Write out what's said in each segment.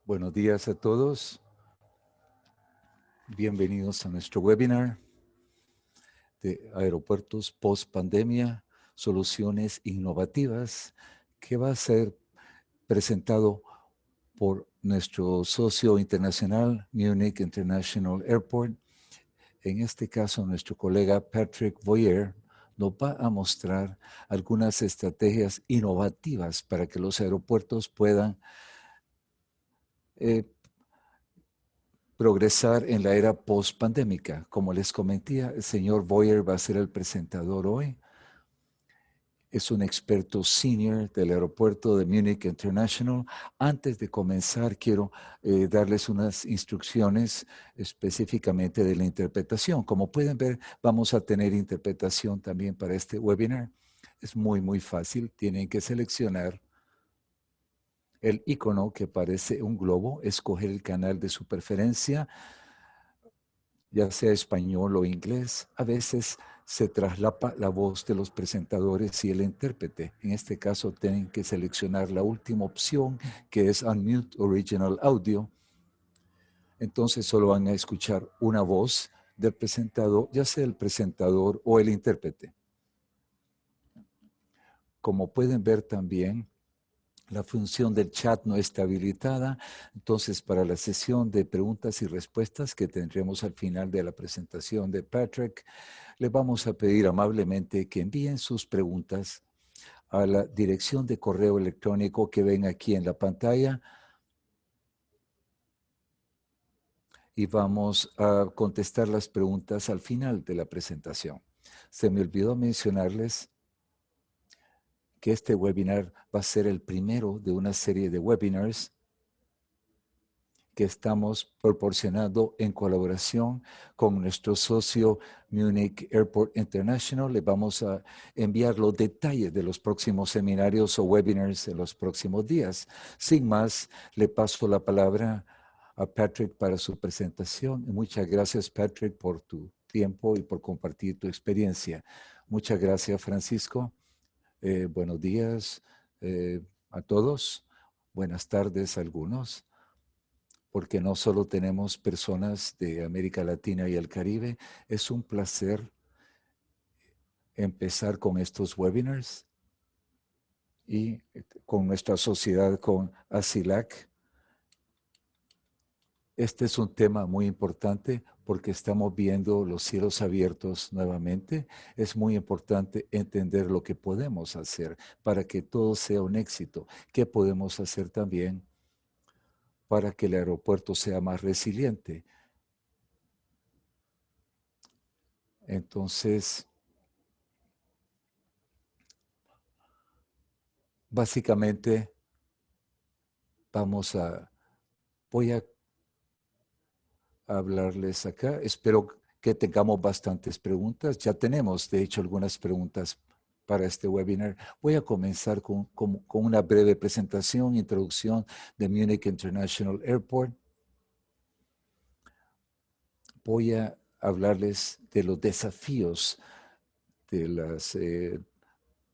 Buenos días a todos. Bienvenidos a nuestro webinar de aeropuertos post-pandemia, soluciones innovativas, que va a ser presentado por nuestro socio internacional, Munich International Airport. En este caso, nuestro colega Patrick Boyer nos va a mostrar algunas estrategias innovativas para que los aeropuertos puedan progresar en la era post-pandémica. Como les comenté, el señor Boyer va a ser el presentador hoy. Es un experto senior del aeropuerto de Munich International. Antes de comenzar, quiero darles unas instrucciones específicamente de la interpretación. Como pueden ver, vamos a tener interpretación también para este webinar. Es muy fácil. Tienen que seleccionar el icono que parece un globo, escoger el canal de su preferencia, ya sea español o inglés. A veces se traslapa la voz de los presentadores y el intérprete. En este caso tienen que seleccionar la última opción, que es Unmute Original Audio. Entonces solo van a escuchar una voz del presentador, ya sea el presentador o el intérprete. Como pueden ver también, la función del chat no está habilitada, entonces para la sesión de preguntas y respuestas que tendremos al final de la presentación de Patrick, le vamos a pedir amablemente que envíen sus preguntas a la dirección de correo electrónico que ven aquí en la pantalla y vamos a contestar las preguntas al final de la presentación. Se me olvidó mencionarles que este webinar va a ser el primero de una serie de webinars que estamos proporcionando en colaboración con nuestro socio Munich Airport International. Le vamos a enviar los detalles de los próximos seminarios o webinars en los próximos días. Sin más, le paso la palabra a Patrick para su presentación. Muchas gracias, Patrick, por tu tiempo y por compartir tu experiencia. Muchas gracias, Francisco. Buenos días a todos. Buenas tardes a algunos, porque no solo tenemos personas de América Latina y el Caribe. Es un placer empezar con estos webinars y con nuestra sociedad, con ASILAC. Este es un tema muy importante porque estamos viendo los cielos abiertos nuevamente. Es muy importante entender lo que podemos hacer para que todo sea un éxito. ¿Qué podemos hacer también para que el aeropuerto sea más resiliente? Entonces, básicamente, voy a hablarles acá. Espero que tengamos bastantes preguntas. Ya tenemos, de hecho, algunas preguntas para este webinar. Voy a comenzar con una breve presentación, introducción de Munich International Airport. Voy a hablarles de los desafíos de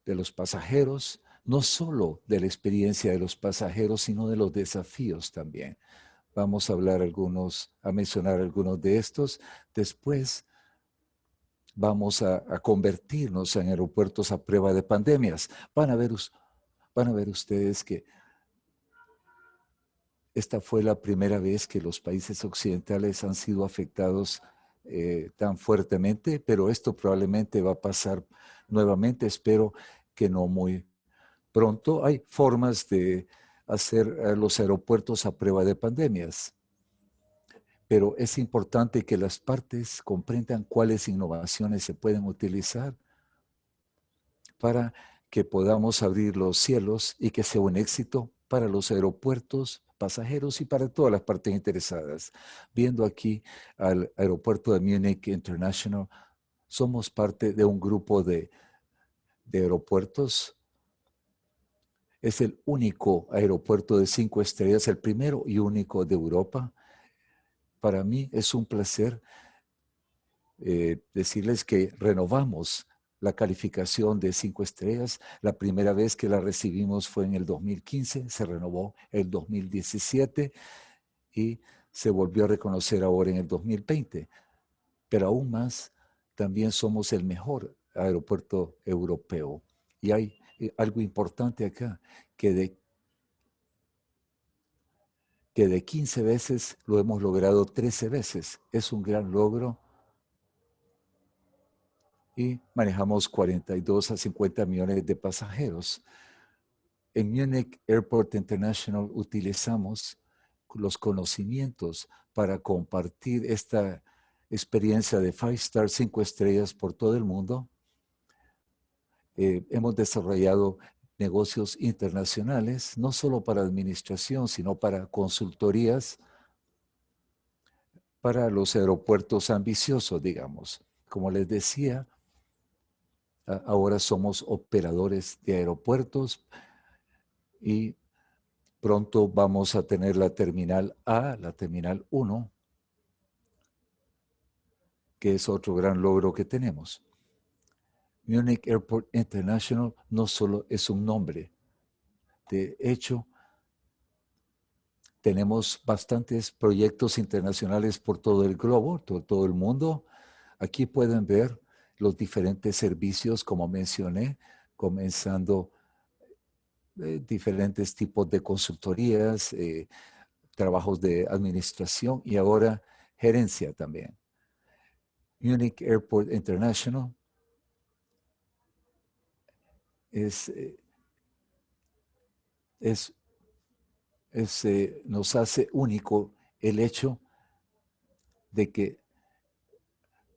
los pasajeros, no solo de la experiencia de los pasajeros, sino de los desafíos también. Vamos a mencionar algunos de estos. Después vamos a convertirnos en aeropuertos a prueba de pandemias. Van a ver ustedes que esta fue la primera vez que los países occidentales han sido afectados tan fuertemente, pero esto probablemente va a pasar nuevamente. Espero que no muy pronto. Hay formas de hacer los aeropuertos a prueba de pandemias, pero es importante que las partes comprendan cuáles innovaciones se pueden utilizar para que podamos abrir los cielos y que sea un éxito para los aeropuertos, pasajeros y para todas las partes interesadas. Viendo aquí al aeropuerto de Munich International, somos parte de un grupo de aeropuertos. Es el único aeropuerto de 5 estrellas, el primero y único de Europa. Para mí es un placer decirles que renovamos la calificación de 5 estrellas. La primera vez que la recibimos fue en el 2015, se renovó el 2017 y se volvió a reconocer ahora en el 2020. Pero aún más, también somos el mejor aeropuerto europeo. Y hay algo importante acá, que de 15 veces lo hemos logrado 13 veces. Es un gran logro y manejamos 42 a 50 millones de pasajeros. En Munich Airport International utilizamos los conocimientos para compartir esta experiencia de 5 Star 5 estrellas por todo el mundo. Hemos desarrollado negocios internacionales, no solo para administración, sino para consultorías, para los aeropuertos ambiciosos, digamos. Como les decía, ahora somos operadores de aeropuertos y pronto vamos a tener la terminal A, la terminal 1, que es otro gran logro que tenemos. Munich Airport International no solo es un nombre. De hecho, tenemos bastantes proyectos internacionales por todo el globo, todo el mundo. Aquí pueden ver los diferentes servicios, como mencioné, comenzando diferentes tipos de consultorías, trabajos de administración y ahora gerencia también. Munich Airport International nos hace único el hecho de que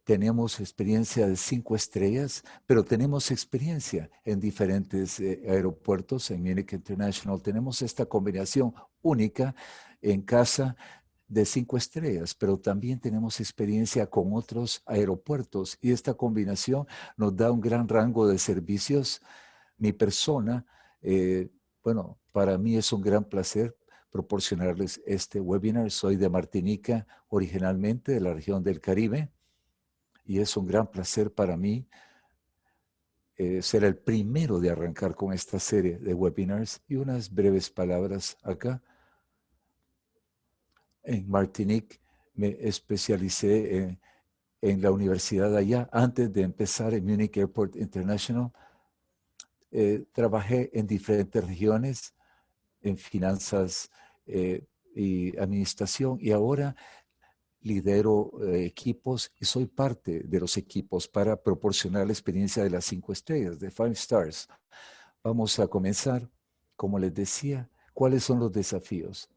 tenemos experiencia de 5 estrellas, pero tenemos experiencia en diferentes aeropuertos. En Munich International tenemos esta combinación única en casa de 5 estrellas, pero también tenemos experiencia con otros aeropuertos y esta combinación nos da un gran rango de servicios. Mi persona, bueno, para mí es un gran placer proporcionarles este webinar. Soy de Martinica, originalmente de la región del Caribe, y es un gran placer para mí ser el primero de arrancar con esta serie de webinars y unas breves palabras acá. En Martinique me especialicé en la universidad allá antes de empezar en Munich Airport International. Trabajé en diferentes regiones, en finanzas y administración, y ahora lidero equipos y soy parte de los equipos para proporcionar la experiencia de las 5 estrellas, de 5 Stars. Vamos a comenzar, como les decía, ¿cuáles son los desafíos?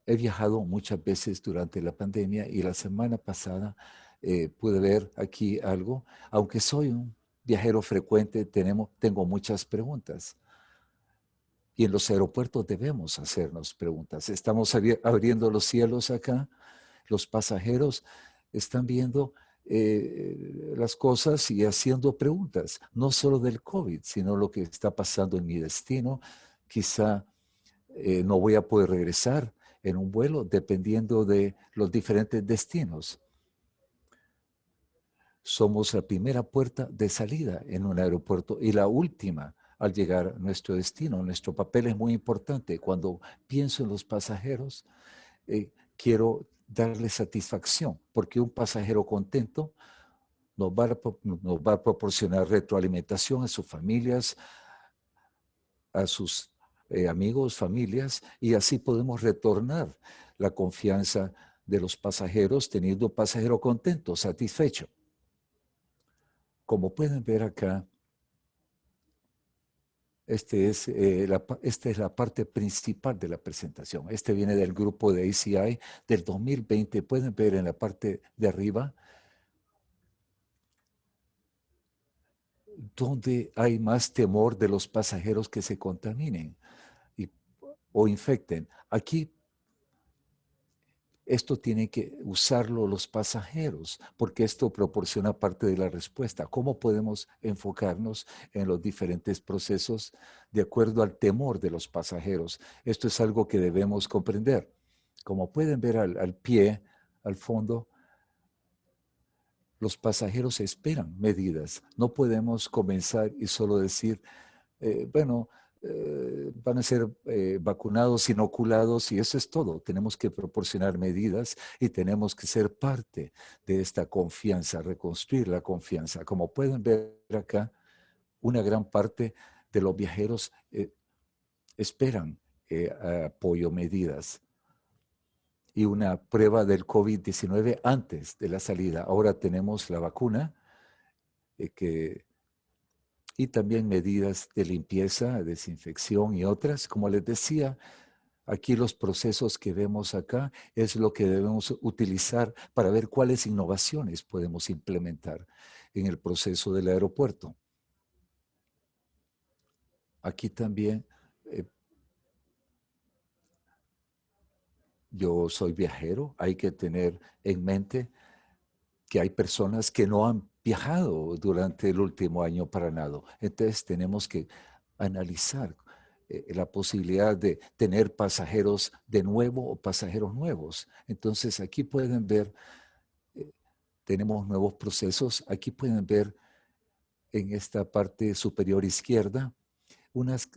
He viajado muchas veces durante la pandemia y la semana pasada pude ver aquí algo. Aunque soy un viajero frecuente, tengo muchas preguntas. Y en los aeropuertos debemos hacernos preguntas. Estamos abriendo los cielos acá. Los pasajeros están viendo las cosas y haciendo preguntas, no solo del COVID, sino lo que está pasando en mi destino. Quizá no voy a poder regresar en un vuelo dependiendo de los diferentes destinos. Somos la primera puerta de salida en un aeropuerto y la última al llegar a nuestro destino. Nuestro papel es muy importante. Cuando pienso en los pasajeros, quiero darles satisfacción, porque un pasajero contento nos va a proporcionar retroalimentación a sus familias, a sus amigos, familias, y así podemos retornar la confianza de los pasajeros teniendo un pasajero contento, satisfecho. Como pueden ver acá, esta es la parte principal de la presentación. Este viene del grupo de ACI del 2020. Pueden ver en la parte de arriba donde hay más temor de los pasajeros que se contaminen o infecten. Aquí esto tiene que usarlo los pasajeros, porque esto proporciona parte de la respuesta. ¿Cómo podemos enfocarnos en los diferentes procesos de acuerdo al temor de los pasajeros? Esto es algo que debemos comprender. Como pueden ver al pie, al fondo, los pasajeros esperan medidas. No podemos comenzar y solo decir, van a ser vacunados, inoculados y eso es todo. Tenemos que proporcionar medidas y tenemos que ser parte de esta confianza, reconstruir la confianza. Como pueden ver acá, una gran parte de los viajeros esperan apoyo, medidas y una prueba del COVID-19 antes de la salida. Ahora tenemos la vacuna y también medidas de limpieza, desinfección y otras. Como les decía, aquí los procesos que vemos acá es lo que debemos utilizar para ver cuáles innovaciones podemos implementar en el proceso del aeropuerto. Aquí también yo soy viajero, hay que tener en mente que hay personas que no han viajado durante el último año para nada. Entonces tenemos que analizar la posibilidad de tener pasajeros de nuevo o pasajeros nuevos. Entonces aquí pueden ver, tenemos nuevos procesos. Aquí pueden ver en esta parte superior izquierda,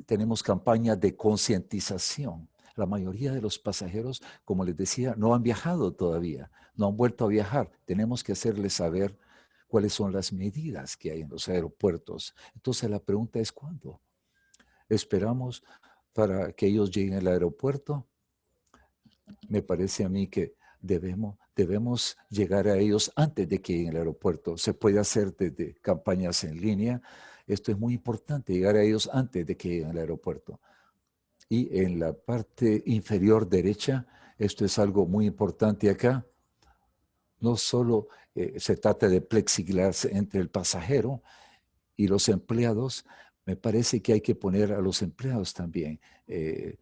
tenemos campañas de concientización. La mayoría de los pasajeros, como les decía, no han viajado todavía, no han vuelto a viajar. Tenemos que hacerles saber cuáles son las medidas que hay en los aeropuertos. Entonces la pregunta es ¿cuándo? ¿Esperamos para que ellos lleguen al aeropuerto? Me parece a mí que debemos llegar a ellos antes de que lleguen al aeropuerto. Se puede hacer desde campañas en línea. Esto es muy importante, llegar a ellos antes de que lleguen al aeropuerto. Y en la parte inferior derecha, esto es algo muy importante acá, no solo se trata de plexiglas entre el pasajero y los empleados, me parece que hay que poner a los empleados también en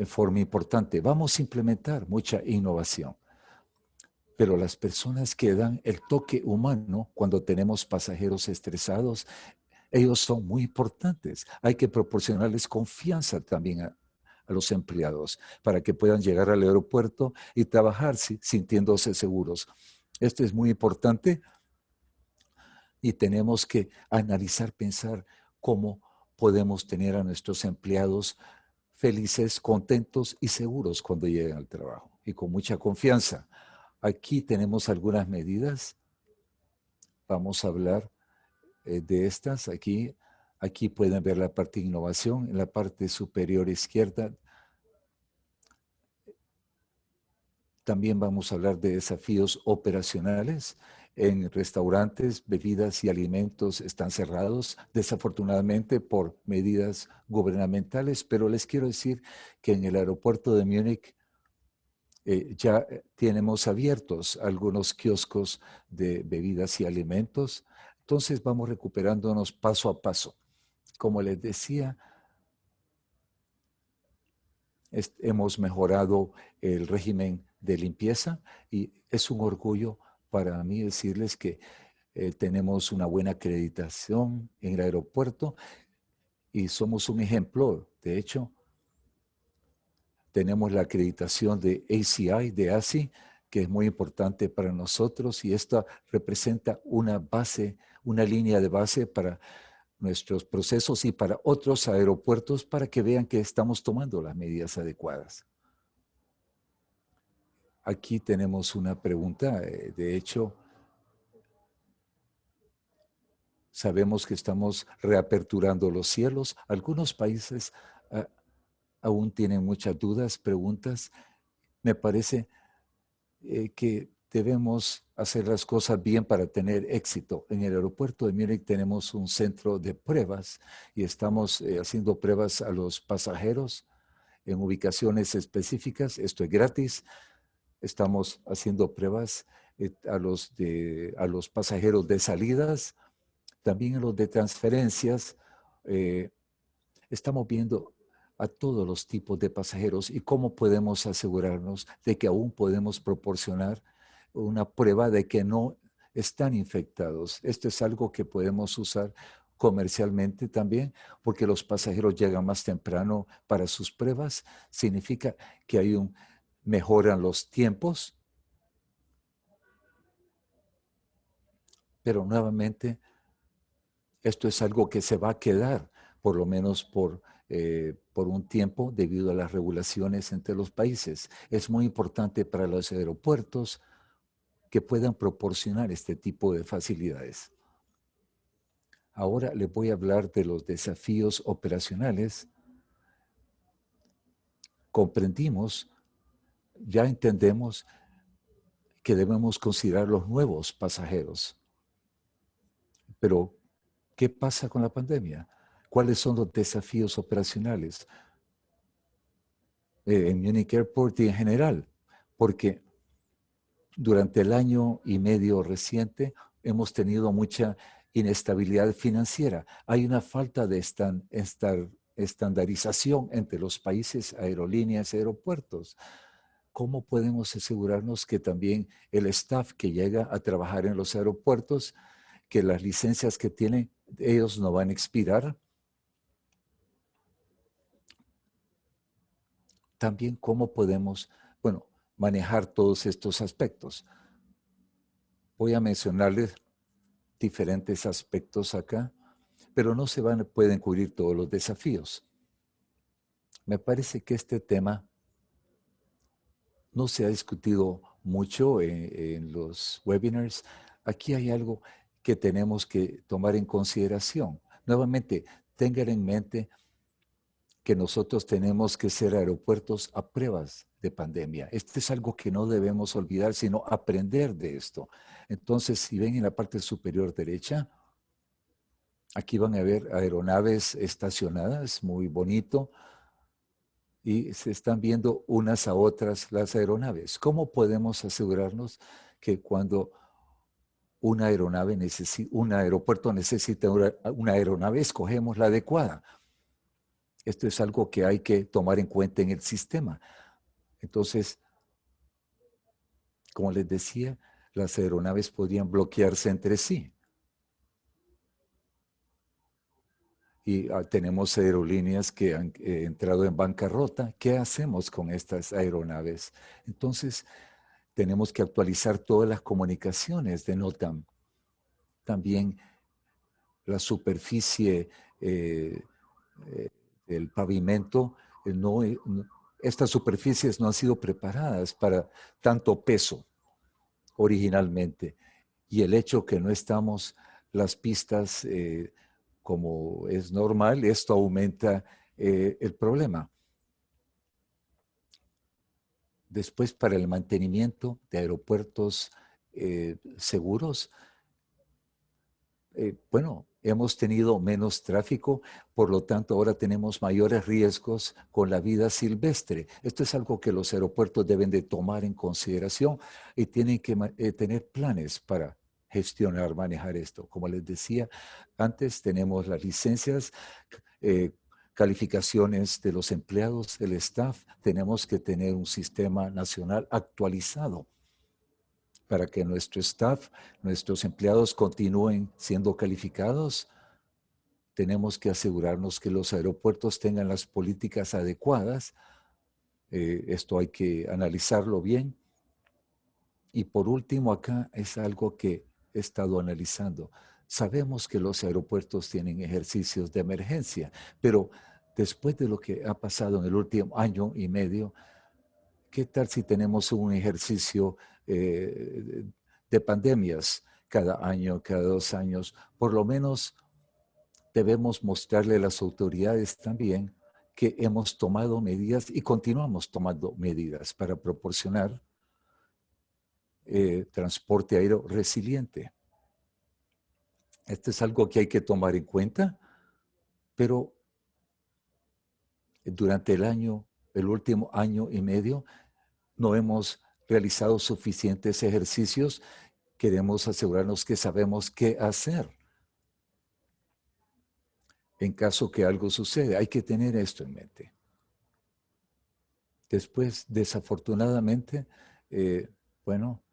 forma importante. Vamos a implementar mucha innovación, pero las personas que dan el toque humano cuando tenemos pasajeros estresados, ellos son muy importantes. Hay que proporcionarles confianza también a los empleados para que puedan llegar al aeropuerto y trabajar sintiéndose seguros. Esto es muy importante y tenemos que analizar, pensar cómo podemos tener a nuestros empleados felices, contentos y seguros cuando lleguen al trabajo y con mucha confianza. Aquí tenemos algunas medidas. Vamos a hablar de estas. Aquí pueden ver la parte de innovación. En la parte superior izquierda también vamos a hablar de desafíos operacionales. En restaurantes, bebidas y alimentos están cerrados, desafortunadamente por medidas gubernamentales, pero les quiero decir que en el aeropuerto de Múnich ya tenemos abiertos algunos kioscos de bebidas y alimentos. Entonces vamos recuperándonos paso a paso. Como les decía, hemos mejorado el régimen de limpieza y es un orgullo para mí decirles que tenemos una buena acreditación en el aeropuerto y somos un ejemplo. De hecho, tenemos la acreditación de ACI, de ASI, que es muy importante para nosotros y esta representa una base, una línea de base para nuestros procesos y para otros aeropuertos para que vean que estamos tomando las medidas adecuadas. Aquí tenemos una pregunta, de hecho, sabemos que estamos reaperturando los cielos. Algunos países aún tienen muchas dudas, preguntas. Me parece que debemos hacer las cosas bien para tener éxito. En el aeropuerto de Múnich tenemos un centro de pruebas y estamos haciendo pruebas a los pasajeros en ubicaciones específicas. Esto es gratis. Estamos haciendo pruebas a los pasajeros de salidas, también a los de transferencias. Estamos viendo a todos los tipos de pasajeros y cómo podemos asegurarnos de que aún podemos proporcionar una prueba de que no están infectados. Esto es algo que podemos usar comercialmente también, porque los pasajeros llegan más temprano para sus pruebas. Significa que hay mejoran los tiempos, pero nuevamente esto es algo que se va a quedar, por lo menos por un tiempo, debido a las regulaciones entre los países. Es muy importante para los aeropuertos que puedan proporcionar este tipo de facilidades. Ahora les voy a hablar de los desafíos operacionales. Comprendimos, ya entendemos que debemos considerar los nuevos pasajeros. Pero, ¿qué pasa con la pandemia? ¿Cuáles son los desafíos operacionales en Munich Airport y en general? Porque durante el año y medio reciente hemos tenido mucha inestabilidad financiera. Hay una falta de estandarización entre los países, aerolíneas y aeropuertos. ¿Cómo podemos asegurarnos que también el staff que llega a trabajar en los aeropuertos, que las licencias que tienen, ellos no van a expirar? También cómo podemos, bueno, manejar todos estos aspectos. Voy a mencionarles diferentes aspectos acá, pero no pueden cubrir todos los desafíos. Me parece que este tema no se ha discutido mucho en los webinars. Aquí hay algo que tenemos que tomar en consideración. Nuevamente, tengan en mente que nosotros tenemos que ser aeropuertos a pruebas de pandemia. Este es algo que no debemos olvidar, sino aprender de esto. Entonces, si ven en la parte superior derecha, aquí van a ver aeronaves estacionadas, muy bonito, y se están viendo unas a otras las aeronaves. ¿Cómo podemos asegurarnos que cuando un aeropuerto necesita una aeronave, escogemos la adecuada? Esto es algo que hay que tomar en cuenta en el sistema. Entonces, como les decía, las aeronaves podrían bloquearse entre sí. Y tenemos aerolíneas que han entrado en bancarrota. ¿Qué hacemos con estas aeronaves? Entonces, tenemos que actualizar todas las comunicaciones de NOTAM. También la superficie del pavimento, estas superficies no han sido preparadas para tanto peso originalmente. Y el hecho que no estamos las pistas como es normal, esto aumenta el problema. Después, para el mantenimiento de aeropuertos seguros, bueno, hemos tenido menos tráfico, por lo tanto ahora tenemos mayores riesgos con la vida silvestre. Esto es algo que los aeropuertos deben de tomar en consideración y tienen que tener planes para gestionar, manejar esto. Como les decía antes, tenemos las licencias, calificaciones de los empleados, el staff. Tenemos que tener un sistema nacional actualizado para que nuestro staff, nuestros empleados continúen siendo calificados. Tenemos que asegurarnos que los aeropuertos tengan las políticas adecuadas. Esto hay que analizarlo bien. Y por último, acá es algo que he estado analizando. Sabemos que los aeropuertos tienen ejercicios de emergencia, pero después de lo que ha pasado en el último año y medio, ¿qué tal si tenemos un ejercicio de pandemias cada año, cada 2 años? Por lo menos debemos mostrarle a las autoridades también que hemos tomado medidas y continuamos tomando medidas para proporcionar transporte aéreo resiliente. Esto es algo que hay que tomar en cuenta, pero durante el último año y medio, no hemos realizado suficientes ejercicios. Queremos asegurarnos que sabemos qué hacer en caso que algo suceda. Hay que tener esto en mente. Después, desafortunadamente, bueno,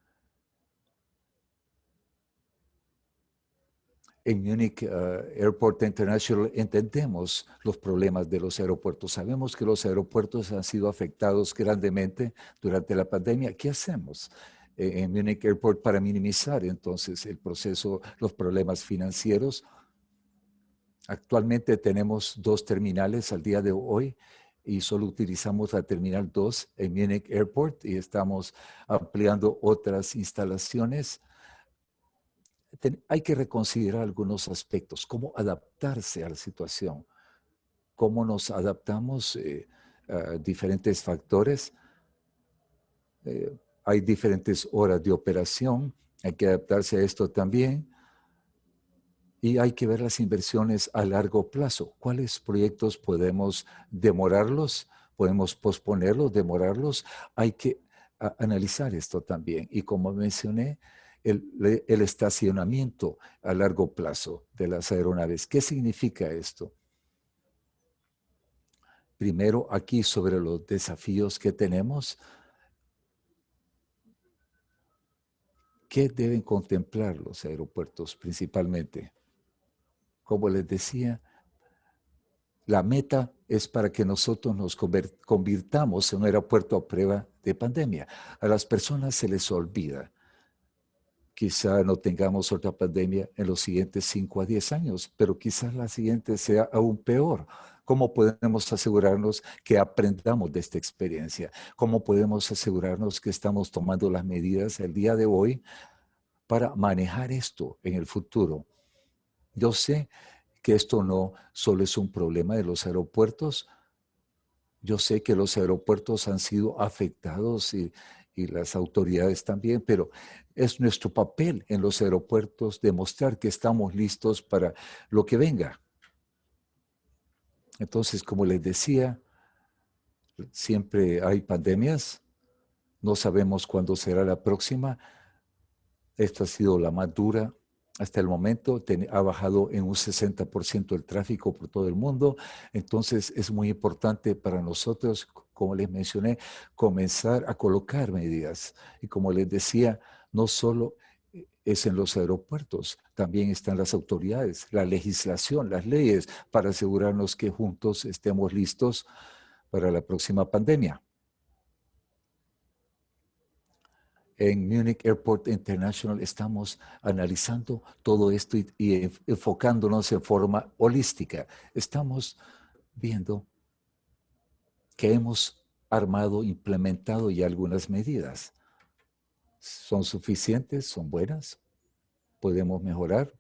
En Munich Airport International entendemos los problemas de los aeropuertos. Sabemos que los aeropuertos han sido afectados grandemente durante la pandemia. ¿Qué hacemos en Munich Airport para minimizar entonces el proceso, los problemas financieros? Actualmente tenemos 2 terminales al día de hoy y solo utilizamos la Terminal 2 en Munich Airport y estamos ampliando otras instalaciones. Hay que reconsiderar algunos aspectos, cómo adaptarse a la situación, cómo nos adaptamos a diferentes factores. Hay diferentes horas de operación, hay que adaptarse a esto también. Y hay que ver las inversiones a largo plazo. ¿Cuáles proyectos podemos demorarlos? ¿Podemos posponerlos, demorarlos? Hay que analizar esto también. Y como mencioné, el estacionamiento a largo plazo de las aeronaves. ¿Qué significa esto? Primero, aquí sobre los desafíos que tenemos, ¿qué deben contemplar los aeropuertos principalmente? Como les decía, la meta es para que nosotros nos convirtamos en un aeropuerto a prueba de pandemia. A las personas se les olvida. Quizá no tengamos otra pandemia en los siguientes 5 a 10 años, pero quizás la siguiente sea aún peor. ¿Cómo podemos asegurarnos que aprendamos de esta experiencia? ¿Cómo podemos asegurarnos que estamos tomando las medidas el día de hoy para manejar esto en el futuro? Yo sé que esto no solo es un problema de los aeropuertos. Yo sé que los aeropuertos han sido afectados y las autoridades también, pero es nuestro papel en los aeropuertos demostrar que estamos listos para lo que venga. Entonces, como les decía, siempre hay pandemias, no sabemos cuándo será la próxima. Esta ha sido la más dura hasta el momento. Ha bajado en un 60% el tráfico por todo el mundo. Entonces es muy importante para nosotros, como les mencioné, comenzar a colocar medidas. Y como les decía, no solo es en los aeropuertos, también están las autoridades, la legislación, las leyes, para asegurarnos que juntos estemos listos para la próxima pandemia. En Munich Airport International estamos analizando todo esto y enfocándonos en forma holística. Estamos viendo que hemos armado, implementado ya algunas medidas. ¿Son suficientes? ¿Son buenas? ¿Podemos mejorar?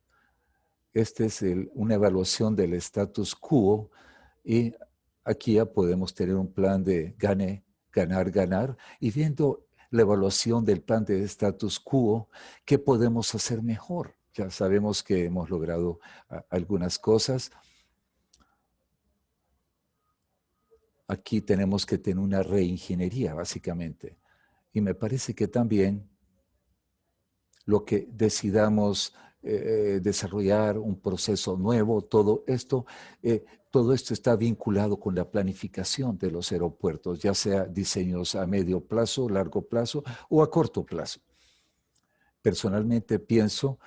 Esta es una evaluación del status quo y aquí ya podemos tener un plan de ganar, ganar y viendo la evaluación del plan de status quo, ¿qué podemos hacer mejor? Ya sabemos que hemos logrado algunas cosas. Aquí tenemos que tener una reingeniería, básicamente. Y me parece que también lo que decidamos desarrollar un proceso nuevo, todo esto está vinculado con la planificación de los aeropuertos, ya sea diseños a medio plazo, largo plazo o a corto plazo. Personalmente pienso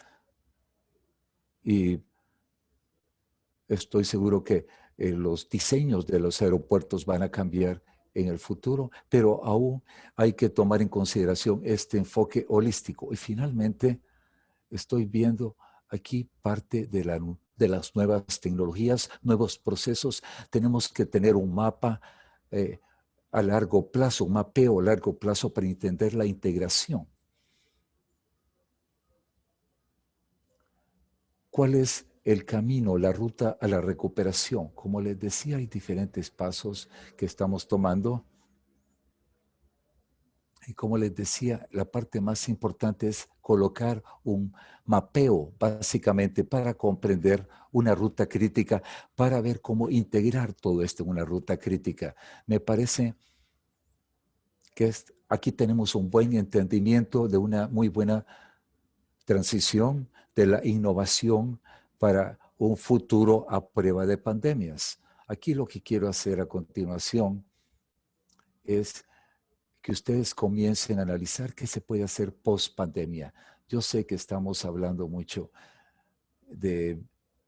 y estoy seguro que los diseños de los aeropuertos van a cambiar en el futuro, pero aún hay que tomar en consideración este enfoque holístico. Y finalmente, estoy viendo aquí parte de las nuevas tecnologías, nuevos procesos. Tenemos que tener un mapa a largo plazo, un mapeo a largo plazo para entender la integración. ¿Cuál es el camino, la ruta a la recuperación? Como les decía, hay diferentes pasos que estamos tomando. Y como les decía, la parte más importante es colocar un mapeo, básicamente, para comprender una ruta crítica, para ver cómo integrar todo esto en una ruta crítica. Me parece que aquí tenemos un buen entendimiento de una muy buena transición de la innovación para un futuro a prueba de pandemias. Aquí lo que quiero hacer a continuación es que ustedes comiencen a analizar qué se puede hacer post pandemia. Yo sé que estamos hablando mucho de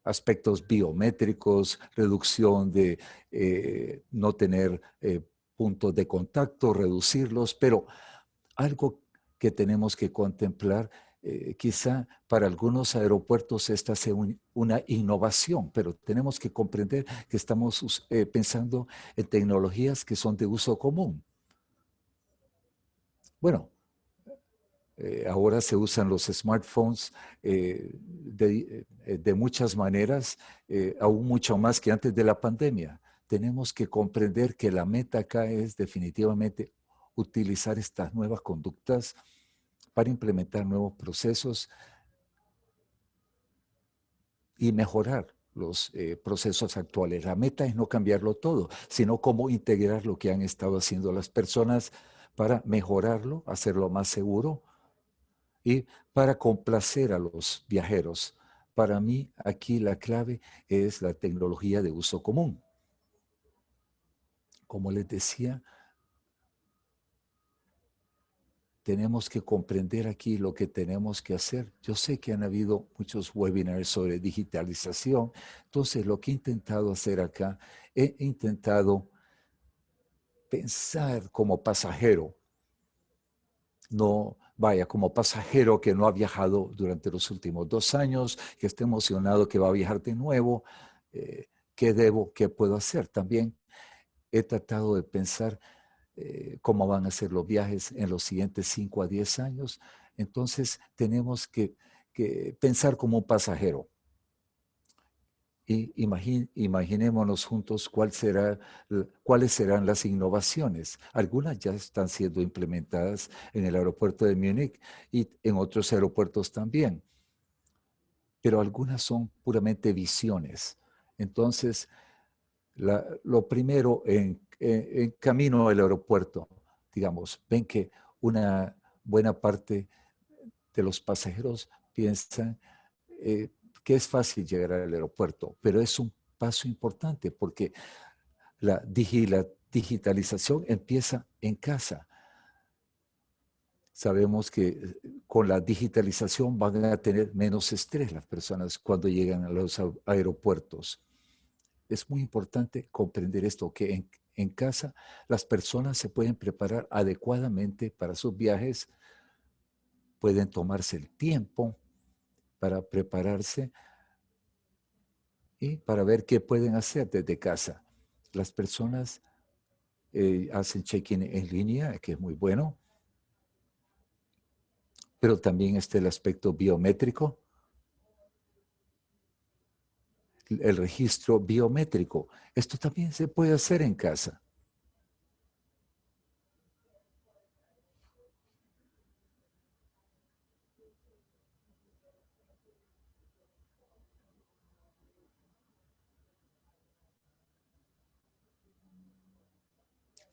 aspectos biométricos, reducción de no tener puntos de contacto, reducirlos, pero algo que tenemos que contemplar, quizá para algunos aeropuertos esta sea una innovación, pero tenemos que comprender que estamos pensando en tecnologías que son de uso común. Bueno, ahora se usan los smartphones de muchas maneras, aún mucho más que antes de la pandemia. Tenemos que comprender que la meta acá es definitivamente utilizar estas nuevas conductas para implementar nuevos procesos y mejorar los procesos actuales. La meta es no cambiarlo todo, sino cómo integrar lo que han estado haciendo las personas para mejorarlo, hacerlo más seguro y para complacer a los viajeros. Para mí, aquí la clave es la tecnología de uso común. Como les decía, tenemos que comprender aquí lo que tenemos que hacer. Yo sé que han habido muchos webinars sobre digitalización, entonces lo que he intentado hacer acá, he intentado pensar como pasajero, no vaya como pasajero que no ha viajado durante los últimos 2 años, que esté emocionado que va a viajar de nuevo, ¿qué debo, qué puedo hacer? También he tratado de pensar cómo van a ser los viajes en los siguientes 5 a 10 años. Entonces tenemos que pensar como un pasajero. Y imaginémonos juntos cuáles serán las innovaciones. Algunas ya están siendo implementadas en el aeropuerto de Múnich y en otros aeropuertos también, pero algunas son puramente visiones. Entonces, lo primero en camino al aeropuerto, digamos, ven que una buena parte de los pasajeros piensan eh, que es fácil llegar al aeropuerto, pero es un paso importante porque la digitalización empieza en casa. Sabemos que con la digitalización van a tener menos estrés las personas cuando llegan a los aeropuertos. Es muy importante comprender esto, que en casa las personas se pueden preparar adecuadamente para sus viajes, pueden tomarse el tiempo para prepararse y para ver qué pueden hacer desde casa. Las personas hacen check-in en línea, que es muy bueno, pero también está el aspecto biométrico, el registro biométrico. Esto también se puede hacer en casa.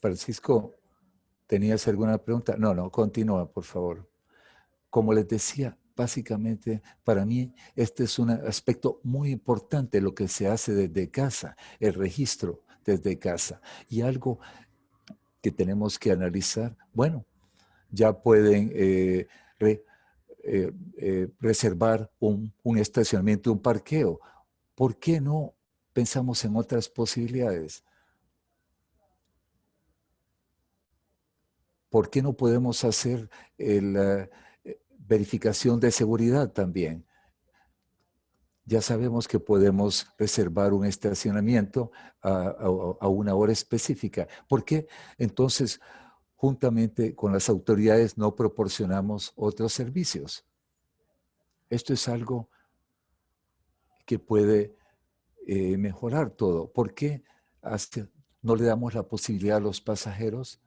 Francisco, ¿tenías alguna pregunta? No, no, continúa, por favor. Como les decía, básicamente para mí este es un aspecto muy importante, lo que se hace desde casa, el registro desde casa. Y algo que tenemos que analizar, bueno, ya pueden reservar un estacionamiento, un parqueo. ¿Por qué no pensamos en otras posibilidades? ¿Por qué no podemos hacer la verificación de seguridad también? Ya sabemos que podemos reservar un estacionamiento a una hora específica. ¿Por qué entonces, juntamente con las autoridades, no proporcionamos otros servicios? Esto es algo que puede mejorar todo. ¿Por qué no le damos la posibilidad a los pasajeros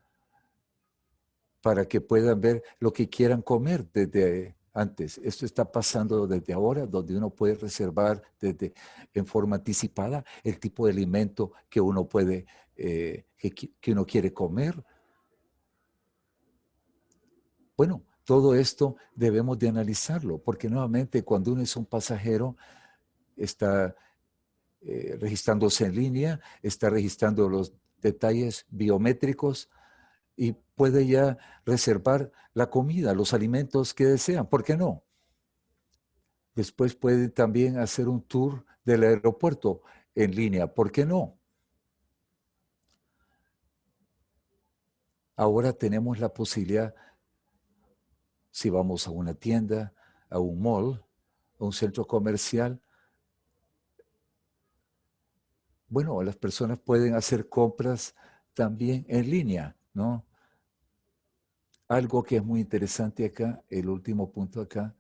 para que puedan ver lo que quieran comer desde antes? Esto está pasando desde ahora, donde uno puede reservar en forma anticipada el tipo de alimento que uno puede, que uno quiere comer. Bueno, todo esto debemos de analizarlo, porque nuevamente cuando uno es un pasajero, está registrándose en línea, está registrando los detalles biométricos y puede ya reservar la comida, los alimentos que desean. ¿Por qué no? Después pueden también hacer un tour del aeropuerto en línea. ¿Por qué no? Ahora tenemos la posibilidad, si vamos a una tienda, a un mall, a un centro comercial, bueno, las personas pueden hacer compras también en línea, ¿no? Algo que es muy interesante acá, el último punto acá,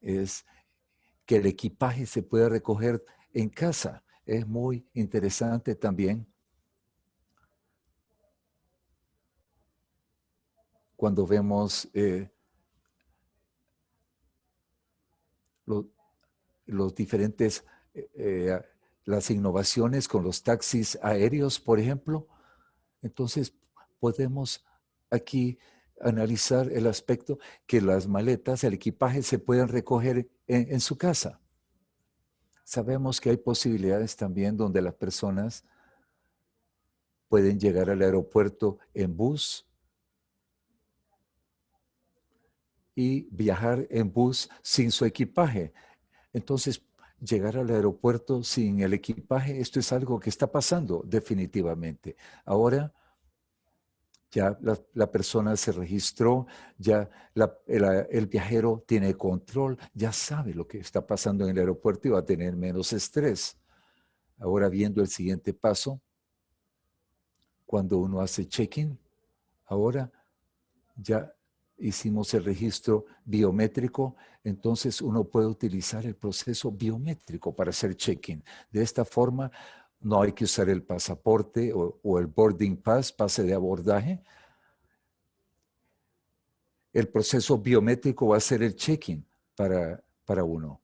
es que el equipaje se puede recoger en casa. Es muy interesante también cuando vemos lo, los diferentes, eh, eh, las innovaciones con los taxis aéreos, por ejemplo. Entonces, podemos aquí analizar el aspecto que las maletas, el equipaje se pueden recoger en su casa. Sabemos que hay posibilidades también donde las personas pueden llegar al aeropuerto en bus y viajar en bus sin su equipaje. Entonces, llegar al aeropuerto sin el equipaje, esto es algo que está pasando definitivamente. Ahora ya la persona se registró, ya el viajero tiene control, ya sabe lo que está pasando en el aeropuerto y va a tener menos estrés. Ahora viendo el siguiente paso, cuando uno hace check-in, ahora ya hicimos el registro biométrico, entonces uno puede utilizar el proceso biométrico para hacer check-in. De esta forma, no hay que usar el pasaporte o el boarding pass, pase de abordaje. El proceso biométrico va a ser el check-in para uno.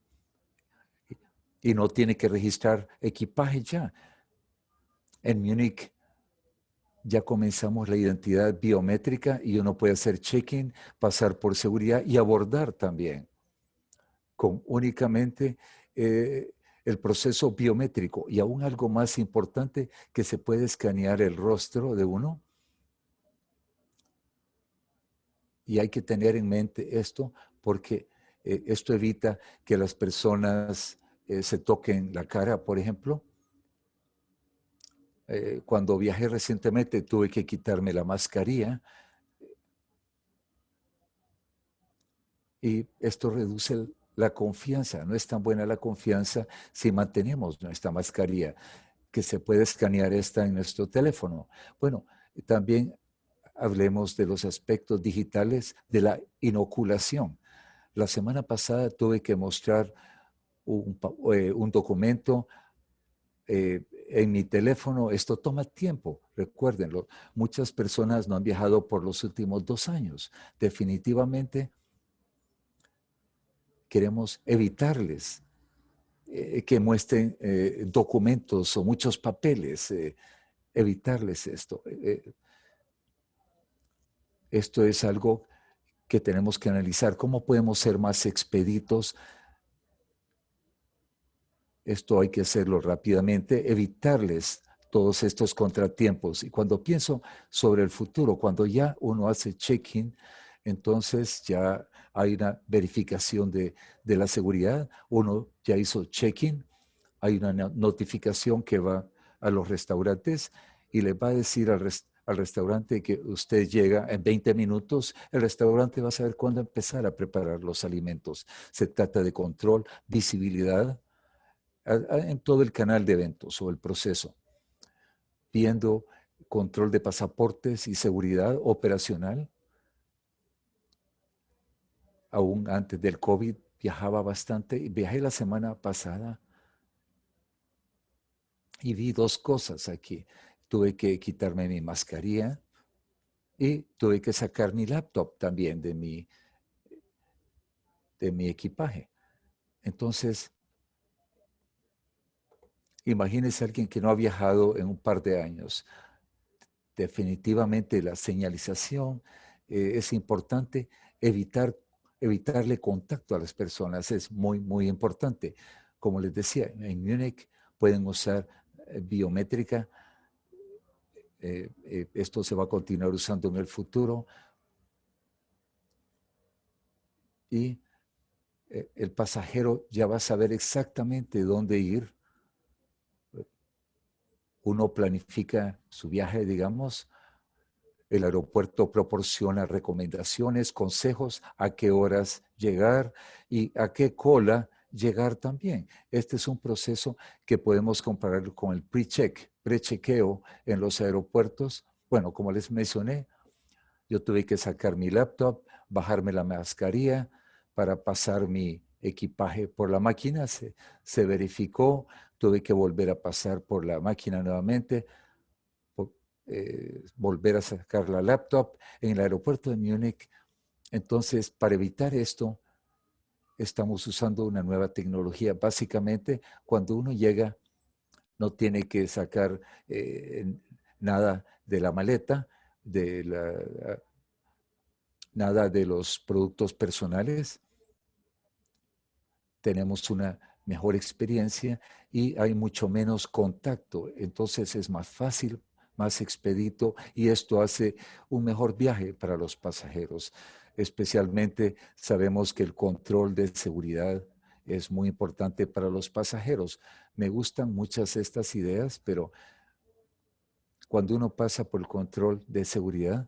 Y no tiene que registrar equipaje ya. En Múnich ya comenzamos la identidad biométrica y uno puede hacer check-in, pasar por seguridad y abordar también con únicamente el proceso biométrico. Y aún algo más importante, que se puede escanear el rostro de uno. Y hay que tener en mente esto porque esto evita que las personas se toquen la cara, por ejemplo. Cuando viajé recientemente tuve que quitarme la mascarilla y esto reduce la confianza. No es tan buena la confianza si mantenemos nuestra mascarilla, que se puede escanear esta en nuestro teléfono. Bueno, también hablemos de los aspectos digitales de la inoculación. La semana pasada tuve que mostrar un documento en mi teléfono. Esto toma tiempo, recuérdenlo. Muchas personas no han viajado por los últimos 2 años. Definitivamente queremos evitarles que muestren documentos o muchos papeles, evitarles esto. Esto es algo que tenemos que analizar. ¿Cómo podemos ser más expeditos? Esto hay que hacerlo rápidamente, evitarles todos estos contratiempos. Y cuando pienso sobre el futuro, cuando ya uno hace check-in, entonces ya hay una verificación de la seguridad, uno ya hizo check-in, hay una notificación que va a los restaurantes y le va a decir al restaurante que usted llega en 20 minutos, el restaurante va a saber cuándo empezar a preparar los alimentos. Se trata de control, visibilidad, en todo el canal de eventos o el proceso, viendo control de pasaportes y seguridad operacional. Aún antes del COVID viajaba bastante y viajé la semana pasada y vi dos cosas aquí. Tuve que quitarme mi mascarilla y tuve que sacar mi laptop también de mi equipaje. Entonces, imagínese a alguien que no ha viajado en un par de años. Definitivamente la señalización es importante, evitarle contacto a las personas es muy, muy importante. Como les decía, en Múnich pueden usar biométrica, esto se va a continuar usando en el futuro y el pasajero ya va a saber exactamente dónde ir. Uno planifica su viaje, digamos. El aeropuerto proporciona recomendaciones, consejos, a qué horas llegar y a qué cola llegar también. Este es un proceso que podemos comparar con el pre-chequeo en los aeropuertos. Bueno, como les mencioné, yo tuve que sacar mi laptop, bajarme la mascarilla para pasar mi equipaje por la máquina. Se verificó, tuve que volver a pasar por la máquina nuevamente, volver a sacar la laptop en el aeropuerto de Múnich. Entonces, para evitar esto, estamos usando una nueva tecnología. Básicamente, cuando uno llega, no tiene que sacar nada de la maleta, nada de los productos personales. Tenemos una mejor experiencia y hay mucho menos contacto. Entonces es más fácil, más expedito y esto hace un mejor viaje para los pasajeros. Especialmente sabemos que el control de seguridad es muy importante para los pasajeros. Me gustan muchas de estas ideas, pero cuando uno pasa por el control de seguridad,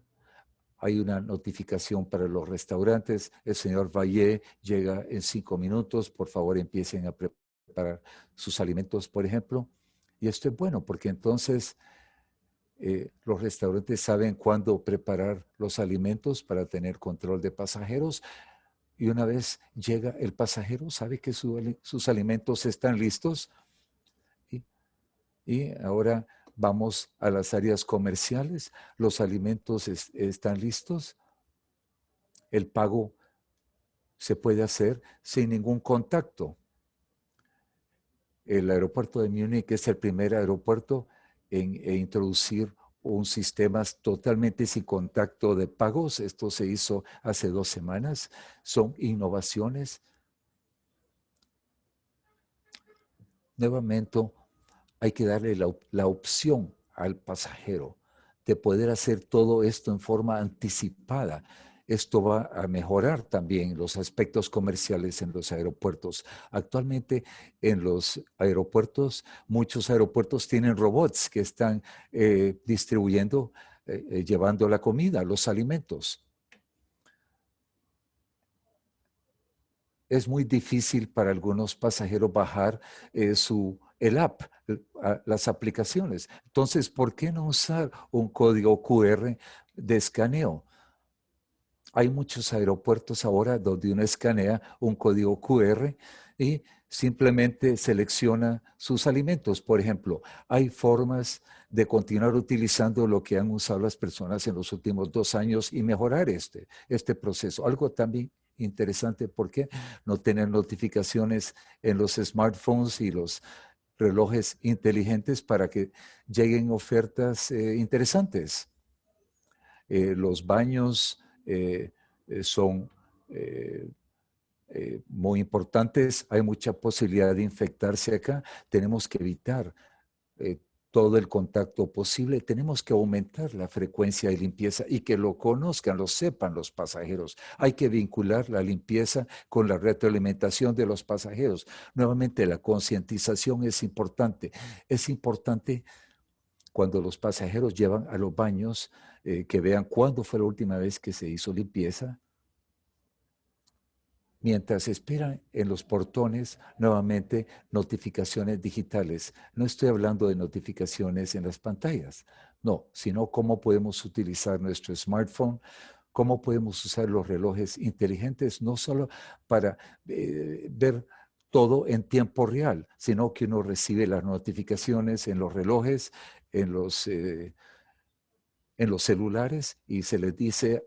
hay una notificación para los restaurantes. El señor Valle llega en 5 minutos. Por favor, empiecen a preparar sus alimentos, por ejemplo. Y esto es bueno porque entonces los restaurantes saben cuándo preparar los alimentos para tener control de pasajeros. Y una vez llega el pasajero, sabe que sus alimentos están listos. Y ahora vamos a las áreas comerciales. Los alimentos están listos. El pago se puede hacer sin ningún contacto. El aeropuerto de Múnich es el primer aeropuerto en introducir un sistema totalmente sin contacto de pagos. Esto se hizo hace 2 semanas. Son innovaciones. Nuevamente, hay que darle la opción al pasajero de poder hacer todo esto en forma anticipada. Esto va a mejorar también los aspectos comerciales en los aeropuertos. Actualmente en los aeropuertos, muchos aeropuertos tienen robots que están distribuyendo, llevando la comida, los alimentos. Es muy difícil para algunos pasajeros bajar el app, las aplicaciones. Entonces, ¿por qué no usar un código QR de escaneo? Hay muchos aeropuertos ahora donde uno escanea un código QR y simplemente selecciona sus alimentos. Por ejemplo, hay formas de continuar utilizando lo que han usado las personas en los últimos 2 años y mejorar este proceso. Algo también interesante, ¿por qué no tener notificaciones en los smartphones y los relojes inteligentes para que lleguen ofertas interesantes? Los baños son muy importantes. Hay mucha posibilidad de infectarse acá. Tenemos que evitar eh, todo el contacto posible. Tenemos que aumentar la frecuencia de limpieza y que lo conozcan, lo sepan los pasajeros. Hay que vincular la limpieza con la retroalimentación de los pasajeros. Nuevamente, la concientización es importante. Es importante cuando los pasajeros llevan a los baños, que vean cuándo fue la última vez que se hizo limpieza. Mientras esperan en los portones, nuevamente notificaciones digitales. No estoy hablando de notificaciones en las pantallas, no, sino cómo podemos utilizar nuestro smartphone, cómo podemos usar los relojes inteligentes, no solo para ver todo en tiempo real, sino que uno recibe las notificaciones en los relojes, en los celulares y se le dice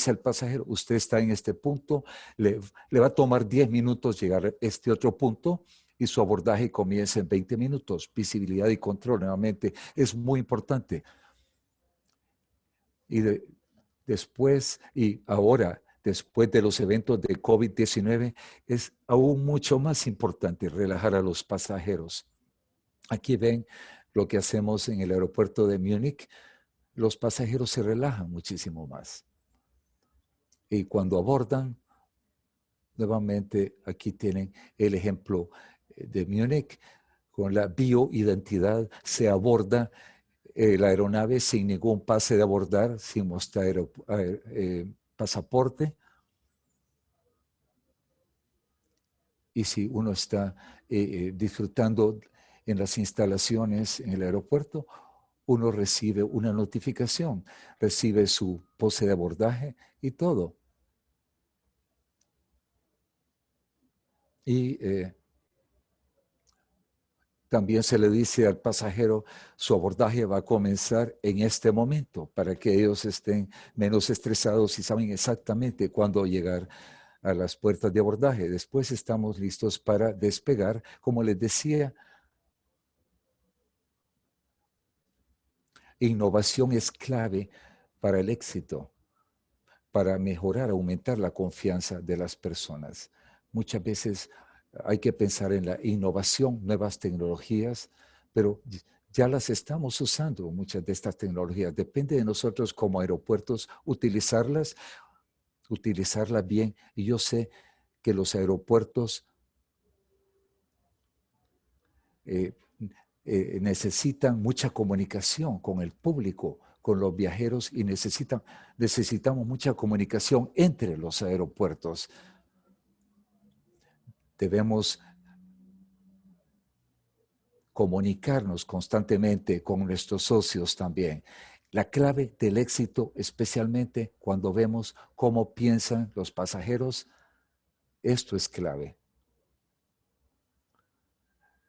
al pasajero, usted está en este punto, le va a tomar 10 minutos llegar a este otro punto y su abordaje comienza en 20 minutos. Visibilidad y control, nuevamente, es muy importante. Y después, y ahora, después de los eventos de COVID-19, es aún mucho más importante relajar a los pasajeros. Aquí ven lo que hacemos en el aeropuerto de Múnich. Los pasajeros se relajan muchísimo más. Y cuando abordan, Nuevamente, aquí tienen el ejemplo de Múnich. Con la bioidentidad se aborda la aeronave sin ningún pase de abordar, sin mostrar pasaporte. Y si uno está disfrutando en las instalaciones en el aeropuerto, uno recibe una notificación, recibe su pase de abordaje y todo. Y también se le dice al pasajero, su abordaje va a comenzar en este momento, para que ellos estén menos estresados y saben exactamente cuándo llegar a las puertas de abordaje. Después estamos listos para despegar. Como les decía, innovación es clave para el éxito, para mejorar, aumentar la confianza de las personas. Muchas veces hay que pensar en la innovación, nuevas tecnologías, pero ya las estamos usando, muchas de estas tecnologías. Depende de nosotros como aeropuertos utilizarlas bien. Y yo sé que los aeropuertos eh, necesitan mucha comunicación con el público, con los viajeros y necesitamos mucha comunicación entre los aeropuertos. Debemos comunicarnos constantemente con nuestros socios también. La clave del éxito, especialmente cuando vemos cómo piensan los pasajeros, esto es clave.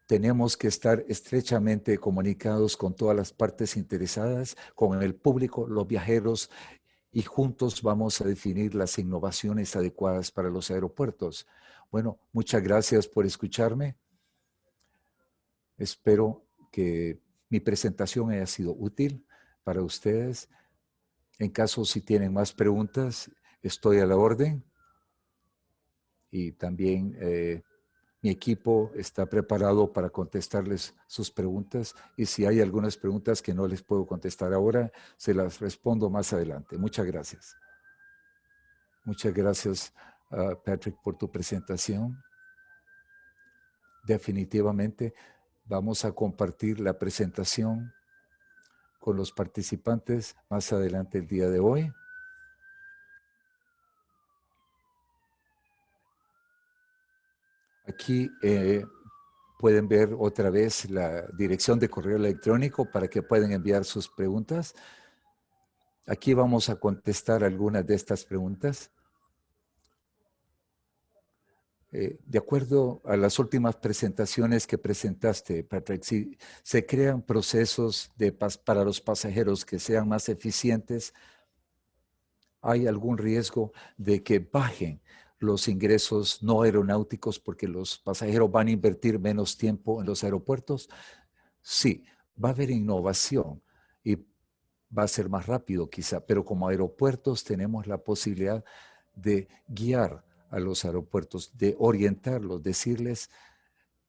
Tenemos que estar estrechamente comunicados con todas las partes interesadas, con el público, los viajeros, y juntos vamos a definir las innovaciones adecuadas para los aeropuertos. Bueno, muchas gracias por escucharme. Espero que mi presentación haya sido útil para ustedes. En caso si tienen más preguntas, estoy a la orden. Y también mi equipo está preparado para contestarles sus preguntas. Y si hay algunas preguntas que no les puedo contestar ahora, se las respondo más adelante. Muchas gracias. Muchas gracias, Patrick, por tu presentación. Definitivamente vamos a compartir la presentación con los participantes más adelante el día de hoy. Aquí pueden ver otra vez la dirección de correo electrónico para que puedan enviar sus preguntas. Aquí vamos a contestar algunas de estas preguntas. De acuerdo a las últimas presentaciones que presentaste, Patrick, si se crean procesos para los pasajeros que sean más eficientes, ¿hay algún riesgo de que bajen los ingresos no aeronáuticos porque los pasajeros van a invertir menos tiempo en los aeropuertos? Sí, va a haber innovación y va a ser más rápido quizá, pero como aeropuertos tenemos la posibilidad de guiar a los aeropuertos, de orientarlos, decirles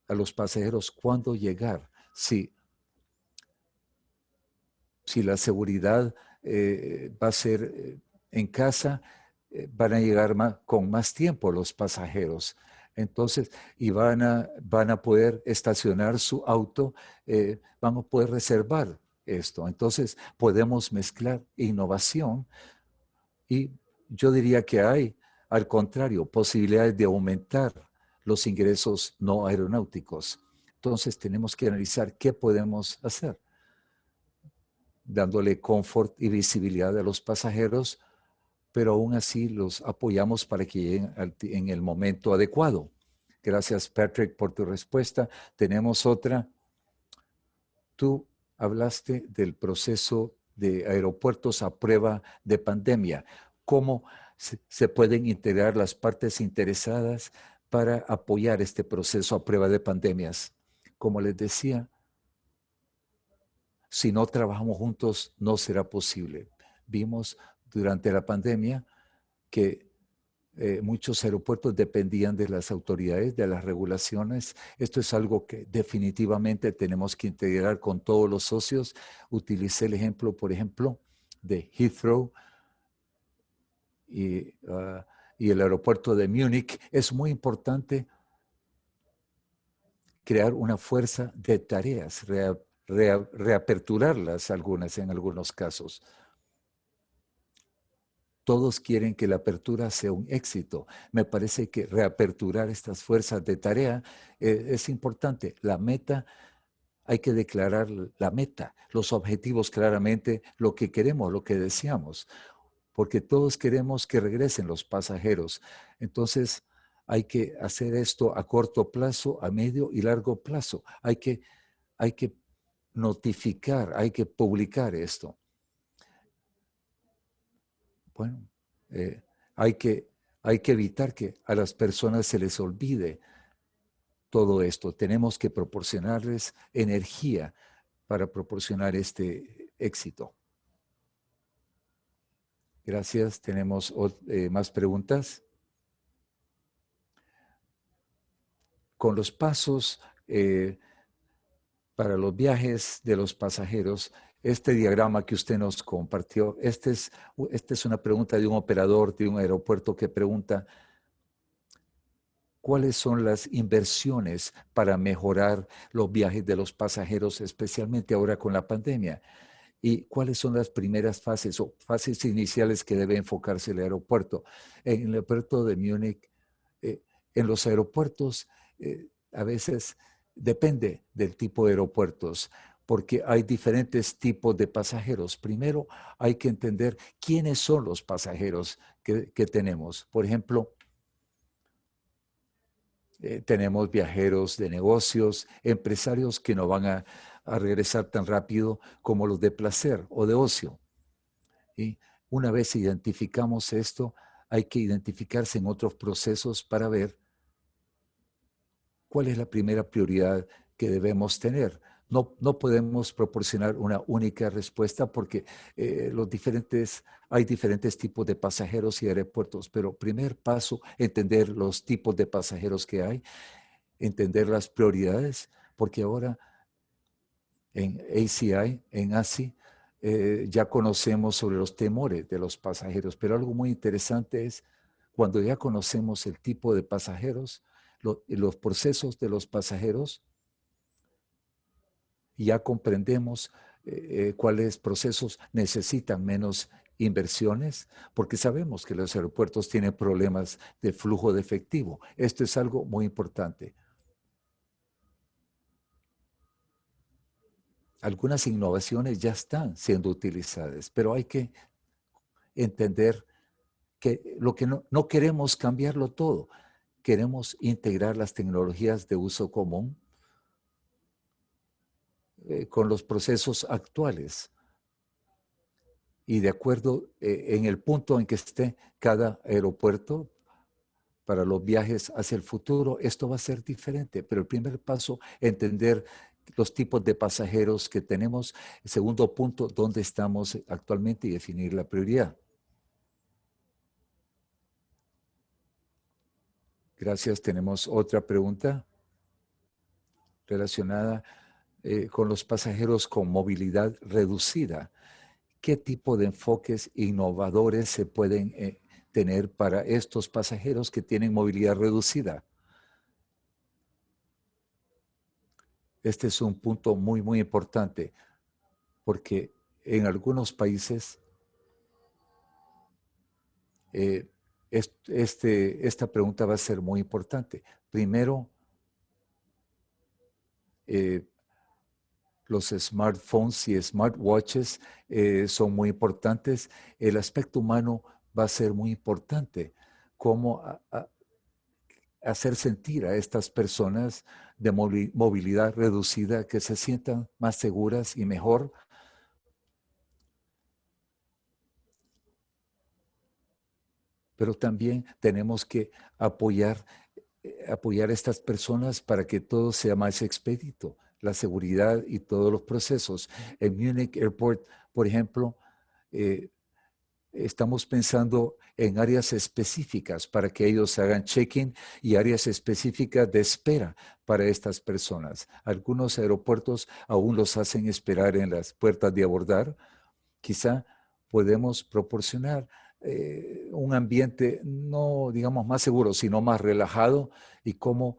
a los pasajeros cuándo llegar. Si la seguridad va a ser en casa, van a llegar con más tiempo los pasajeros. Entonces, y van a poder estacionar su auto, van a poder reservar esto. Entonces, podemos mezclar innovación y yo diría que hay, al contrario, posibilidades de aumentar los ingresos no aeronáuticos. Entonces, tenemos que analizar qué podemos hacer, dándole confort y visibilidad a los pasajeros, pero aún así los apoyamos para que lleguen en el momento adecuado. Gracias, Patrick, por tu respuesta. Tenemos otra. Tú hablaste del proceso de aeropuertos a prueba de pandemia. ¿Cómo se pueden integrar las partes interesadas para apoyar este proceso a prueba de pandemias? Como les decía, si no trabajamos juntos, no será posible. Vimos durante la pandemia que muchos aeropuertos dependían de las autoridades, de las regulaciones. Esto es algo que definitivamente tenemos que integrar con todos los socios. Utilicé el ejemplo, por ejemplo, de Heathrow y y el aeropuerto de Múnich, es muy importante crear una fuerza de tareas, reaperturarlas algunas en algunos casos. Todos quieren que la apertura sea un éxito. Me parece que reaperturar estas fuerzas de tarea es importante. La meta, hay que declarar la meta, los objetivos claramente, lo que queremos, lo que deseamos, porque todos queremos que regresen los pasajeros. Entonces, hay que hacer esto a corto plazo, a medio y largo plazo. Hay que notificar, hay que publicar esto. Bueno, eh, hay que, hay que evitar que a las personas se les olvide todo esto. Tenemos que proporcionarles energía para proporcionar este éxito. Gracias. ¿Tenemos más preguntas? Con los pasos para los viajes de los pasajeros, este diagrama que usted nos compartió, esta es una pregunta de un operador de un aeropuerto que pregunta, ¿cuáles son las inversiones para mejorar los viajes de los pasajeros, especialmente ahora con la pandemia? ¿Y cuáles son las primeras fases o fases iniciales que debe enfocarse el aeropuerto? En el aeropuerto de Múnich, en los aeropuertos, a veces depende del tipo de aeropuertos, porque hay diferentes tipos de pasajeros. Primero, hay que entender quiénes son los pasajeros que tenemos. Por ejemplo, tenemos viajeros de negocios, empresarios que no van a regresar tan rápido como los de placer o de ocio. Y una vez identificamos esto, hay que identificarse en otros procesos para ver cuál es la primera prioridad que debemos tener. No podemos proporcionar una única respuesta porque hay diferentes tipos de pasajeros y aeropuertos, pero primer paso, entender los tipos de pasajeros que hay, entender las prioridades, porque ahora en ACI, en ASI, ya conocemos sobre los temores de los pasajeros, pero algo muy interesante es cuando ya conocemos el tipo de pasajeros, los procesos de los pasajeros, ya comprendemos cuáles procesos necesitan menos inversiones, porque sabemos que los aeropuertos tienen problemas de flujo de efectivo. Esto es algo muy importante. Algunas innovaciones ya están siendo utilizadas, pero hay que entender que lo que no queremos cambiarlo todo, queremos integrar las tecnologías de uso común con los procesos actuales y de acuerdo en el punto en que esté cada aeropuerto para los viajes hacia el futuro, esto va a ser diferente, pero el primer paso, entender los tipos de pasajeros que tenemos. El segundo punto, dónde estamos actualmente y definir la prioridad. Gracias. Tenemos otra pregunta relacionada con los pasajeros con movilidad reducida. ¿Qué tipo de enfoques innovadores se pueden tener para estos pasajeros que tienen movilidad reducida? Este es un punto muy, muy importante porque en algunos países esta pregunta va a ser muy importante. Primero, los smartphones y smartwatches son muy importantes. El aspecto humano va a ser muy importante. Cómo hacer sentir a estas personas de movilidad reducida que se sientan más seguras y mejor. Pero también tenemos que apoyar a estas personas para que todo sea más expedito, la seguridad y todos los procesos. En Munich Airport, por ejemplo, estamos pensando en áreas específicas para que ellos hagan check-in y áreas específicas de espera para estas personas. Algunos aeropuertos aún los hacen esperar en las puertas de abordar. Quizá podemos proporcionar un ambiente no, digamos, más seguro, sino más relajado, y cómo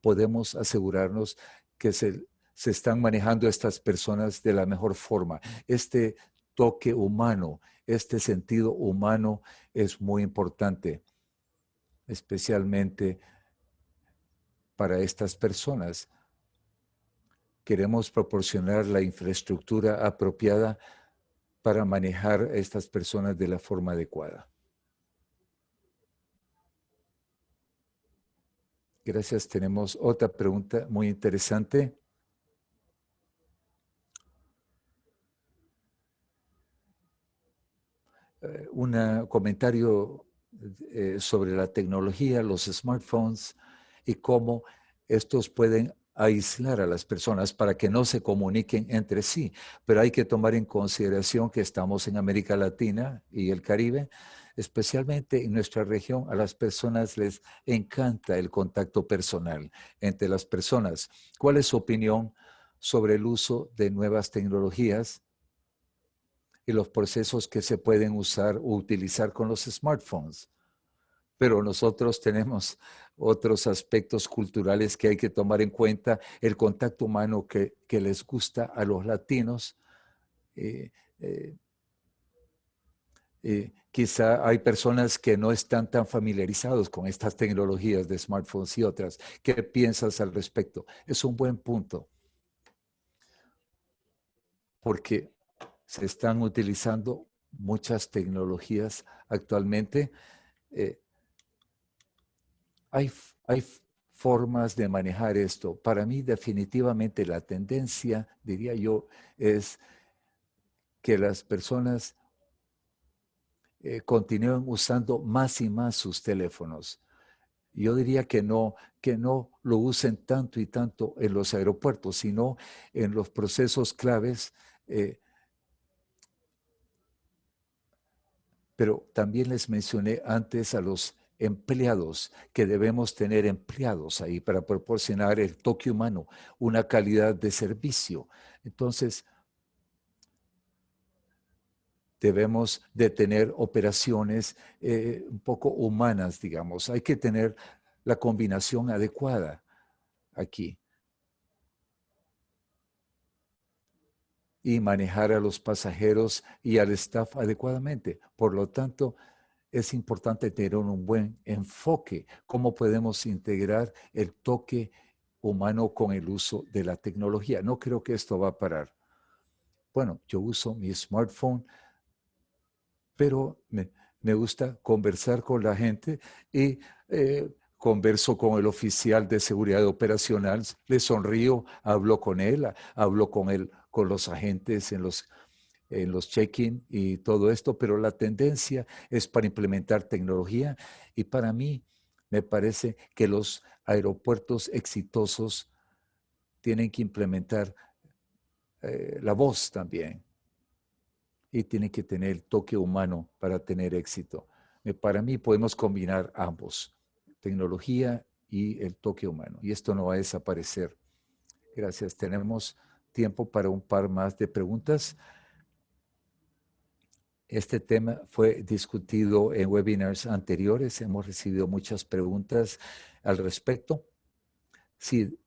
podemos asegurarnos que se están manejando estas personas de la mejor forma. Este toque humano, este sentido humano es muy importante, especialmente para estas personas. Queremos proporcionar la infraestructura apropiada para manejar a estas personas de la forma adecuada. Gracias. Tenemos otra pregunta muy interesante. Un comentario sobre la tecnología, los smartphones y cómo estos pueden aislar a las personas para que no se comuniquen entre sí. Pero hay que tomar en consideración que estamos en América Latina y el Caribe, especialmente en nuestra región. A las personas les encanta el contacto personal entre las personas. ¿Cuál es su opinión sobre el uso de nuevas tecnologías y los procesos que se pueden usar o utilizar con los smartphones? Pero nosotros tenemos otros aspectos culturales que hay que tomar en cuenta, el contacto humano que les gusta a los latinos. Eh, eh, Quizá hay personas que no están tan familiarizados con estas tecnologías de smartphones y otras. ¿Qué piensas al respecto? Es un buen punto, porque se están utilizando muchas tecnologías actualmente. Eh, hay, hay formas de manejar esto. Para mí, definitivamente, la tendencia, diría yo, es que las personas continúen usando más y más sus teléfonos. Yo diría que no lo usen tanto y tanto en los aeropuertos, sino en los procesos claves. eh, Pero también les mencioné antes a los empleados, que debemos tener empleados ahí para proporcionar el toque humano, una calidad de servicio. Entonces, debemos de tener operaciones un poco humanas, digamos. Hay que tener la combinación adecuada aquí y manejar a los pasajeros y al staff adecuadamente. Por lo tanto, es importante tener un buen enfoque. ¿Cómo podemos integrar el toque humano con el uso de la tecnología? No creo que esto va a parar. Bueno, yo uso mi smartphone, pero me gusta conversar con la gente y converso con el oficial de seguridad operacional, le sonrío, hablo con él, con los agentes en los check-in y todo esto, pero la tendencia es para implementar tecnología, y para mí me parece que los aeropuertos exitosos tienen que implementar la voz también, y tienen que tener el toque humano para tener éxito. Para mí podemos combinar ambos, tecnología y el toque humano, y esto no va a desaparecer. Gracias. Tenemos tiempo para un par más de preguntas. Este tema fue discutido en webinars anteriores. Hemos recibido muchas preguntas al respecto. Si,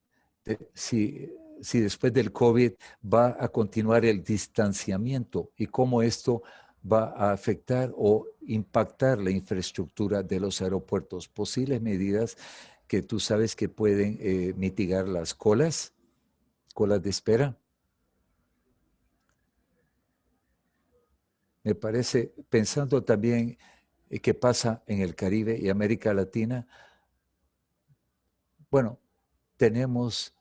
si, si después del COVID va a continuar el distanciamiento y cómo esto va a afectar o impactar la infraestructura de los aeropuertos. Posibles medidas que tú sabes que pueden mitigar las colas de espera. Me parece, pensando también qué pasa en el Caribe y América Latina, bueno, tenemos,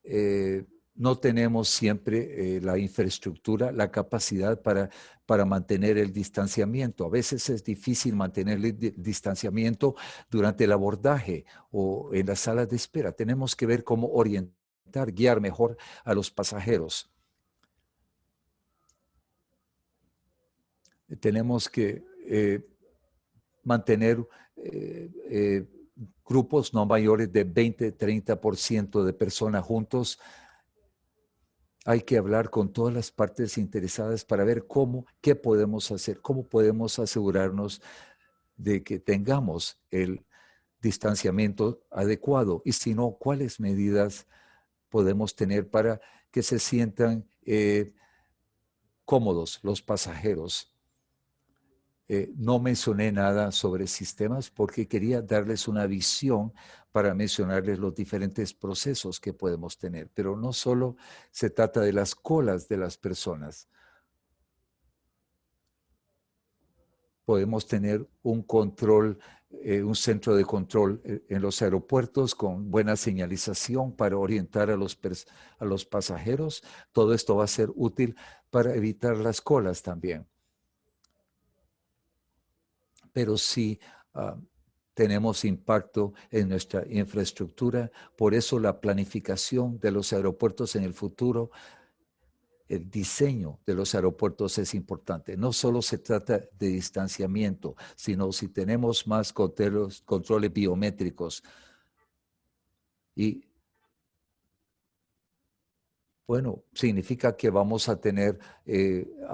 eh, no tenemos siempre la infraestructura, la capacidad para mantener el distanciamiento. A veces es difícil mantener el distanciamiento durante el abordaje o en las salas de espera. Tenemos que ver cómo orientar, guiar mejor a los pasajeros. Tenemos que mantener eh, eh, grupos no mayores de 20-30% de personas juntos. Hay que hablar con todas las partes interesadas para ver qué podemos hacer, cómo podemos asegurarnos de que tengamos el distanciamiento adecuado y si no, cuáles medidas podemos tener para que se sientan cómodos los pasajeros. No mencioné nada sobre sistemas porque quería darles una visión para mencionarles los diferentes procesos que podemos tener. Pero no solo se trata de las colas de las personas. Podemos tener un control, un centro de control en los aeropuertos con buena señalización para orientar a los pasajeros. Todo esto va a ser útil para evitar las colas también. Pero sí tenemos impacto en nuestra infraestructura. Por eso la planificación de los aeropuertos en el futuro, el diseño de los aeropuertos es importante. No solo se trata de distanciamiento, sino si tenemos más controles biométricos. Y bueno, significa que vamos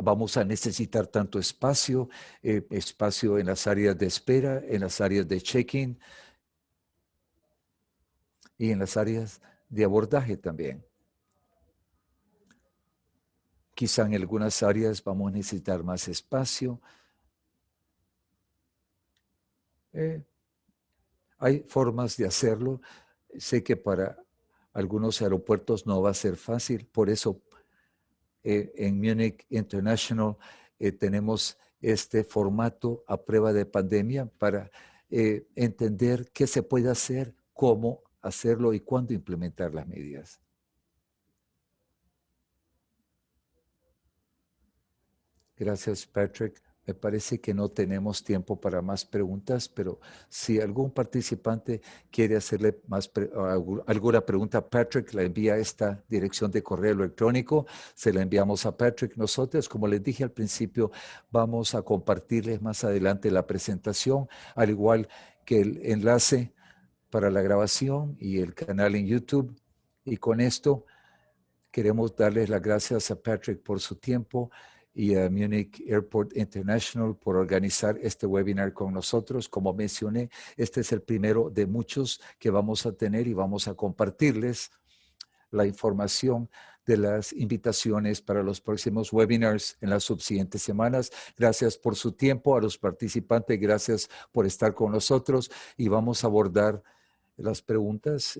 vamos a necesitar tanto espacio, espacio en las áreas de espera, en las áreas de check-in y en las áreas de abordaje también. Quizá en algunas áreas vamos a necesitar más espacio. Hay formas de hacerlo. Sé que para algunos aeropuertos no va a ser fácil, por eso en Munich International tenemos este formato a prueba de pandemia para entender qué se puede hacer, cómo hacerlo y cuándo implementar las medidas. Gracias, Patrick. Me parece que no tenemos tiempo para más preguntas, pero si algún participante quiere hacerle alguna pregunta a Patrick, la envía a esta dirección de correo electrónico, se la enviamos a Patrick. Nosotros, como les dije al principio, vamos a compartirles más adelante la presentación, al igual que el enlace para la grabación y el canal en YouTube. Y con esto queremos darles las gracias a Patrick por su tiempo y a Munich Airport International por organizar este webinar con nosotros. Como mencioné, este es el primero de muchos que vamos a tener y vamos a compartirles la información de las invitaciones para los próximos webinars en las subsiguientes semanas. Gracias por su tiempo, a los participantes, gracias por estar con nosotros y vamos a abordar las preguntas.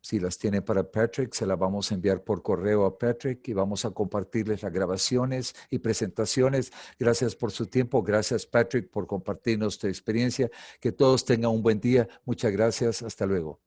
Si las tiene para Patrick, se las vamos a enviar por correo a Patrick y vamos a compartirles las grabaciones y presentaciones. Gracias por su tiempo. Gracias, Patrick, por compartirnos tu experiencia. Que todos tengan un buen día. Muchas gracias. Hasta luego.